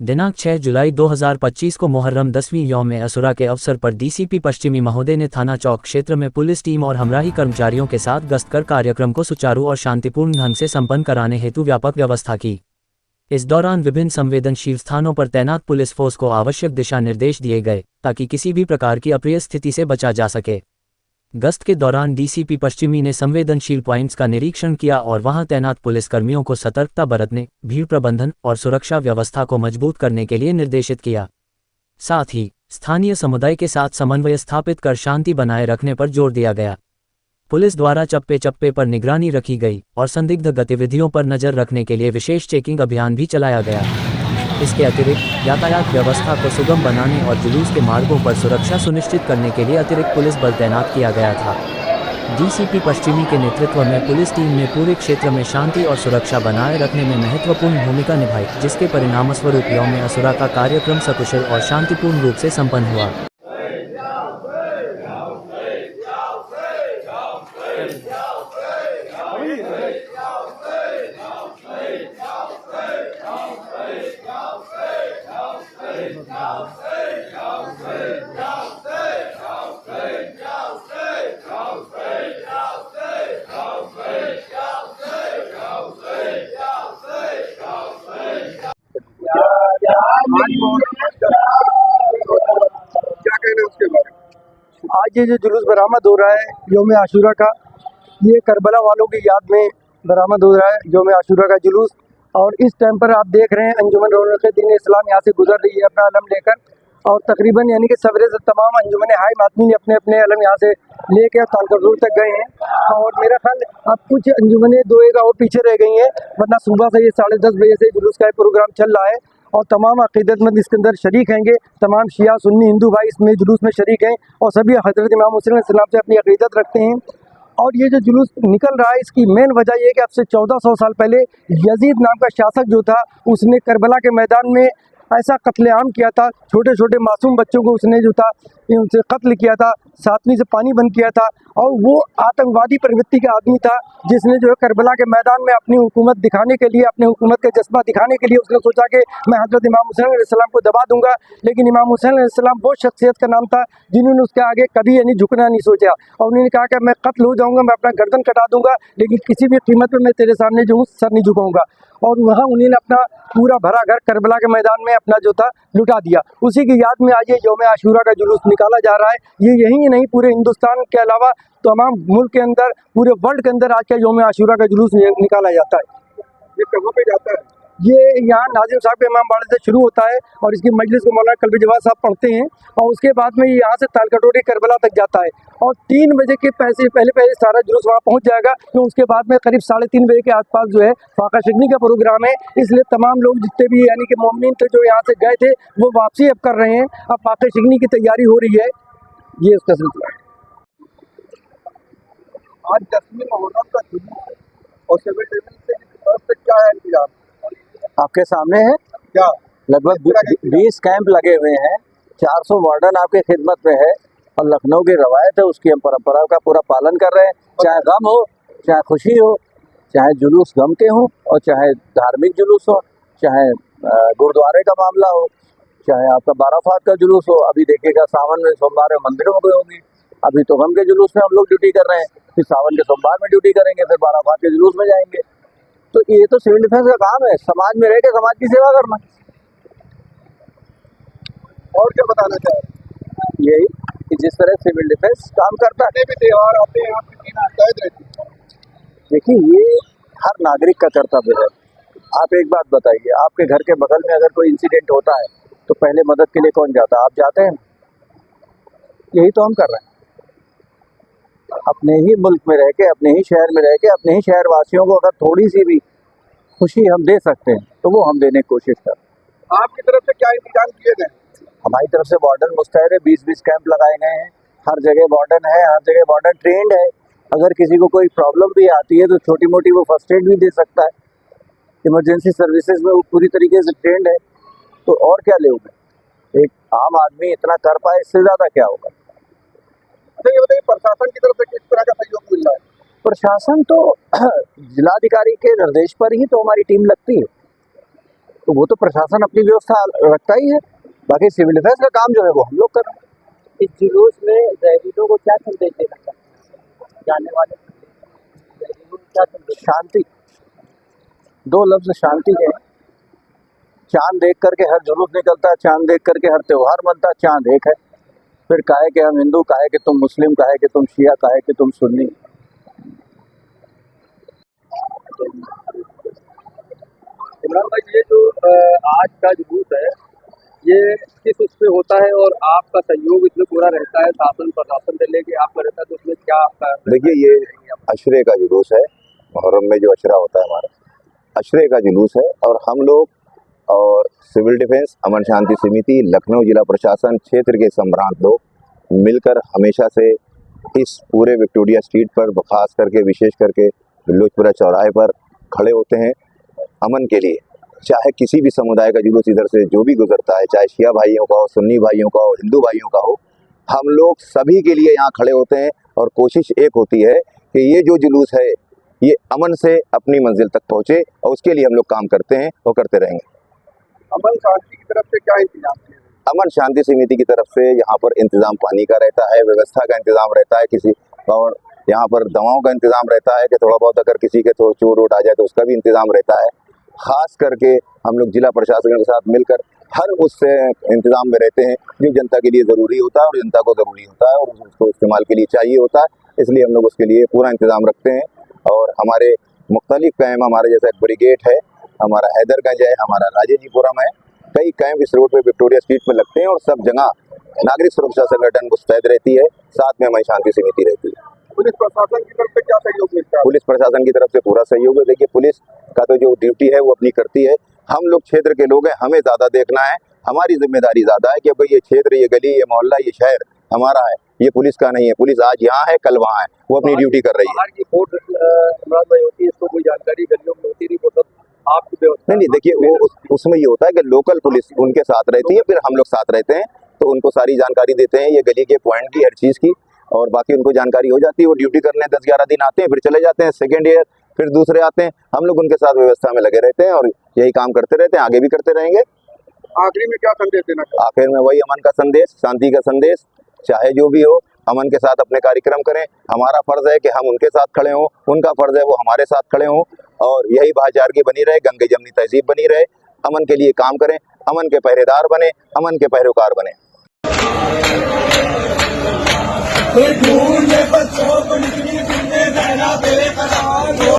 दिनांक 6 जुलाई 2025 को मुहर्रम 10वीं यौम असुरा के अवसर पर डीसीपी पश्चिमी महोदय ने थाना चौक क्षेत्र में पुलिस टीम और हमराही कर्मचारियों के साथ गश्त कर कार्यक्रम को सुचारू और शांतिपूर्ण ढंग से संपन्न कराने हेतु व्यापक व्यवस्था की। इस दौरान विभिन्न संवेदनशील स्थानों पर तैनात पुलिस फोर्स को आवश्यक दिशा निर्देश दिए गए ताकि किसी भी प्रकार की अप्रिय स्थिति से बचा जा सके। गश्त के दौरान डीसीपी पश्चिमी ने संवेदनशील पॉइंट्स का निरीक्षण किया और वहां तैनात पुलिसकर्मियों को सतर्कता बरतने, भीड़ प्रबंधन और सुरक्षा व्यवस्था को मजबूत करने के लिए निर्देशित किया। साथ ही स्थानीय समुदाय के साथ समन्वय स्थापित कर शांति बनाए रखने पर जोर दिया गया। पुलिस द्वारा चप्पे चप्पे पर निगरानी रखी गई और संदिग्ध गतिविधियों पर नजर रखने के लिए विशेष चेकिंग अभियान भी चलाया गया। इसके अतिरिक्त यातायात व्यवस्था को सुगम बनाने और जुलूस के मार्गों पर सुरक्षा सुनिश्चित करने के लिए अतिरिक्त पुलिस बल तैनात किया गया था। डीसीपी पश्चिमी के नेतृत्व में पुलिस टीम ने पूरे क्षेत्र में शांति और सुरक्षा बनाए रखने में महत्वपूर्ण भूमिका निभाई, जिसके परिणामस्वरूप यौम असुरा का कार्यक्रम सकुशल और शांतिपूर्ण रूप से संपन्न हुआ। क्या कहना है उसके बारे में? आज ये जो जुलूस बरामद हो रहा है यौम आशूरा का, ये करबला वालों की याद में बरामद हो रहा है यौम आशूरा का जुलूस। और इस टाइम पर आप देख रहे हैं अंजुमन दीन इस्लाम यहाँ से गुजर रही है अपना अलम लेकर, और तकरीबन यानी कि सवेरे से तमाम अंजुमन हाई मातमी ने अपने अपने अलम यहाँ से लेकर तालकटोर तक गए हैं। और मेरा ख्याल अब कुछ अंजुमने दो एक और पीछे रह गई हैं, वरना सुबह से ये 10:30 बजे से जुलूस का प्रोग्राम चल रहा है और तमाम अक़ीदतमंद इसके अंदर शरीक हैंगे। तमाम शिया सुन्नी हिंदू भाई इसमें जुलूस में शरीक हैं और सभी हज़रत इमाम हुसैन अलैहिस्सलाम से अपनी अक़ीदत रखते हैं। और ये जो जुलूस निकल रहा है इसकी मेन वजह ये है कि अब से 1400 साल पहले यजीद नाम का शासक जो था उसने करबला के मैदान में ऐसा कत्लेआम किया था। छोटे छोटे मासूम बच्चों को उसने जो था उनसे कत्ल किया था, सातवीं से पानी बंद किया था। और वो आतंकवादी प्रवृत्ति का आदमी था जिसने जो है करबला के मैदान में अपनी हुकूमत दिखाने के लिए, अपने हुकूमत का जज्बा दिखाने के लिए उसने सोचा कि मैं हज़रत इमाम हुसैन अलैहिस्सलाम को दबा दूंगा। लेकिन इमाम हुसैन अलैहिस्सलाम वो शख्सियत का नाम था जिन्होंने उसके आगे कभी यानी झुकना नहीं सोचा और उन्होंने कहा कि मैं कत्ल हो जाऊँगा, मैं अपना गर्दन कटा दूंगा, लेकिन किसी भी कीमत पर मैं तेरे सामने जो हूँ सर नहीं झुकाऊँगा। और वहाँ उन्होंने अपना पूरा भरा घर करबला के मैदान में अपना जो था लुटा दिया। उसी की याद में आज ये यौम आशूरा का जुलूस निकाला जा रहा है। ये यहीं नहीं पूरे हिंदुस्तान के अलावा तमाम मुल्क के अंदर, पूरे वर्ल्ड के अंदर आज का यौम आशूरा का जुलूस निकाला जाता है। ये कहाँ पे जाता है? ये यहाँ नाजिम साहब के इमाम बाड़े से शुरू होता है और इसकी मजलिस को मौलाना कल्बी जवाद साहब पढ़ते हैं और उसके बाद में ये यहाँ से तालकटोरी करबला तक जाता है और 3 बजे के पहले सारा जुलूस वहाँ पहुँच जाएगा। तो उसके बाद में करीब 3:30 बजे के आसपास जो है फाका शिकनी का प्रोग्राम है। इसलिए तमाम लोग जितने भी यानी कि मोमिनीन थे जो यहाँ से गए थे वो वापसी अब कर रहे हैं। अब फाका शिकनी की तैयारी हो रही है, ये उसका सिलसिला है। आज 10वीं मुहर्रम का जुलूस है और सिविल डिफेंस से क्या है इंतजाम? आपके सामने है क्या लगभग 20 कैंप लगे हुए हैं, 400 वार्डन आपके खिदमत में है और लखनऊ की रवायत है उसकी हम परंपरा का पूरा पालन कर रहे हैं। चाहे गम हो, चाहे खुशी हो, चाहे जुलूस गम के हो और चाहे धार्मिक जुलूस हो, चाहे गुरुद्वारे का मामला हो, चाहे आपका बाराफात का जुलूस हो। अभी देखिएगा सावन में सोमवार में मंदिरों में होगी। अभी तो गम के जुलूस में हम लोग ड्यूटी कर रहे हैं, फिर सावन के सोमवार में ड्यूटी करेंगे, फिर बाराफात के जुलूस में जाएंगे। तो ये तो सिविल डिफेंस का काम है, समाज में रह के समाज की सेवा करना। और क्या बताना चाहें? यही कि जिस तरह सिविल डिफेंस काम करता है। भी त्यौहार आते हैं आपकी टीम मुस्तैद रहती है। देखिए ये हर नागरिक का कर्तव्य है। आप एक बात बताइए, आपके घर के बगल में अगर कोई इंसिडेंट होता है तो पहले मदद के लिए कौन जाता है? आप जाते हैं। यही तो हम कर रहे हैं। अपने ही मुल्क में रह के, अपने ही शहर में रह के, अपने ही शहर वासियों को अगर थोड़ी सी भी खुशी हम दे सकते हैं तो वो हम देने की कोशिश कर। आपकी तरफ से क्या इंतजाम किए गए? हमारी तरफ से वार्डन मुस्तैद है, 20-20 कैंप लगाए गए हैं। हर जगह वार्डन है, हर जगह वार्डन ट्रेंड है। अगर किसी को कोई प्रॉब्लम भी आती है तो छोटी मोटी वो फर्स्ट एड भी दे सकता है। इमरजेंसी सर्विसेज में वो पूरी तरीके से ट्रेंड है। तो और क्या लोगे, एक आम आदमी इतना कर पाए, इससे ज़्यादा क्या होगा। अच्छा ये बताइए, प्रशासन की तरफ से किस तरह का सहयोग मिल रहा है? प्रशासन तो जिलाधिकारी के निर्देश पर ही तो हमारी टीम लगती है। तो वो तो प्रशासन अपनी व्यवस्था रखता ही है, बाकी सिविल डिफेंस का काम जो है वो हम लोग कर रहे हैं। इस जुलूस में जयदीदों को क्या संदेश देना चाहते हैं जाने वाले जयदीदों को क्या संदेश? शांति, 2 लफ्ज शांति है। चांद देख करके हर जुलूस निकलता है, चांद देख करके हर त्योहार बनता है, चांद एक है। फिर काहे कि हम हिंदू, काहे कि तुम मुस्लिम, काहे कि तुम शिया, काहे कि तुम सुन्नी। इमरान भाई, ये जो आज का जुलूस है ये किस उससे होता है और आपका सहयोग इसमें पूरा रहता है, शासन प्रशासन से लेके आपका रहता है, तो उसमें क्या आपका? देखिए, ये अशरे का जुलूस है। मुहर्रम में जो अशरा होता है हमारा, अशरे का जुलूस है। और हम लोग और सिविल डिफेंस, अमन शांति समिति, लखनऊ जिला प्रशासन, क्षेत्र के सम्भ्रांत लोग मिलकर हमेशा से इस पूरे विक्टोरिया स्ट्रीट पर, खास करके विशेष करके लोजपुरा चौराहे पर खड़े होते हैं अमन के लिए। चाहे किसी भी समुदाय का जुलूस इधर से जो भी गुजरता है, चाहे शिया भाइयों का हो, सुन्नी भाइयों का हो, हिंदू भाइयों का हो, हम लोग सभी के लिए यहाँ खड़े होते हैं। और कोशिश एक होती है कि ये जो जुलूस है ये अमन से अपनी मंजिल तक पहुँचे, और उसके लिए हम लोग काम करते हैं और करते रहेंगे। अमन शांति की तरफ से क्या इंतजाम किए? अमन शांति समिति की तरफ से यहाँ पर इंतजाम पानी का रहता है, व्यवस्था का इंतजाम रहता है किसी, और यहाँ पर दवाओं का इंतजाम रहता है कि थोड़ा बहुत अगर किसी के तो चोट वोट आ जाए तो उसका भी इंतजाम रहता है। खास करके हम लोग जिला प्रशासन के साथ मिलकर हर उससे इंतजाम में रहते हैं जो जनता के लिए ज़रूरी होता है और जनता को ज़रूरी होता है और उसको इस्तेमाल के लिए चाहिए होता है। इसलिए हम लोग उसके लिए पूरा इंतजाम रखते हैं। और हमारे मुख्तलिफ कैंप, हमारे जैसा एक ब्रिगेड है, हमारा हैदरगंज है, हमारा राजेजीपुरम है, कई कैंप इस रोड पे विक्टोरिया स्ट्रीट पर लगते हैं। और सब जगह नागरिक सुरक्षा संगठन मुस्तैद रहती है, साथ में अमन शांति समिति रहती है। पुलिस प्रशासन की तरफ से क्या सहयोग मिलता है? पुलिस प्रशासन की तरफ से पूरा सहयोग है। देखिए, पुलिस का तो जो ड्यूटी है वो अपनी करती है। हम लोग क्षेत्र के लोग हैं, हमें ज़्यादा देखना है, हमारी जिम्मेदारी ज़्यादा है कि भाई ये क्षेत्र, ये गली, ये मोहल्ला, ये शहर हमारा है, ये पुलिस का नहीं है। पुलिस आज यहाँ है, कल वहाँ है, वो अपनी ड्यूटी कर रही है। बाहर की फोर्स इमरान भाई होती है, इसको कोई जानकारी गलियों में होती नहीं, वो सब आपकी व्यवस्था? नहीं, देखिए, वो उसमें ये होता है कि लोकल पुलिस उनके साथ रहती है, फिर हम लोग साथ रहते हैं, तो उनको सारी जानकारी देते हैं ये गली के पॉइंट की, हर चीज़ की, और बाकी उनको जानकारी हो जाती है। वो ड्यूटी करने 10-11 दिन आते हैं, फिर चले जाते हैं, सेकेंड ईयर फिर दूसरे आते हैं। हम लोग उनके साथ व्यवस्था में लगे रहते हैं और यही काम करते रहते हैं, आगे भी करते रहेंगे। आखिरी में क्या संदेश देना चाहते आखिर में वही अमन का संदेश, शांति का संदेश, चाहे जो भी हो, अमन के साथ अपने कार्यक्रम करें। हमारा फर्ज है कि हम उनके साथ खड़े हों, उनका फर्ज है वो हमारे साथ खड़े हों, और यही भाईचारगी बनी रहे, गंगे जमनी तहजीब बनी रहे। अमन के लिए काम करें, अमन के पहरेदार बने, अमन के पैरोकार बने।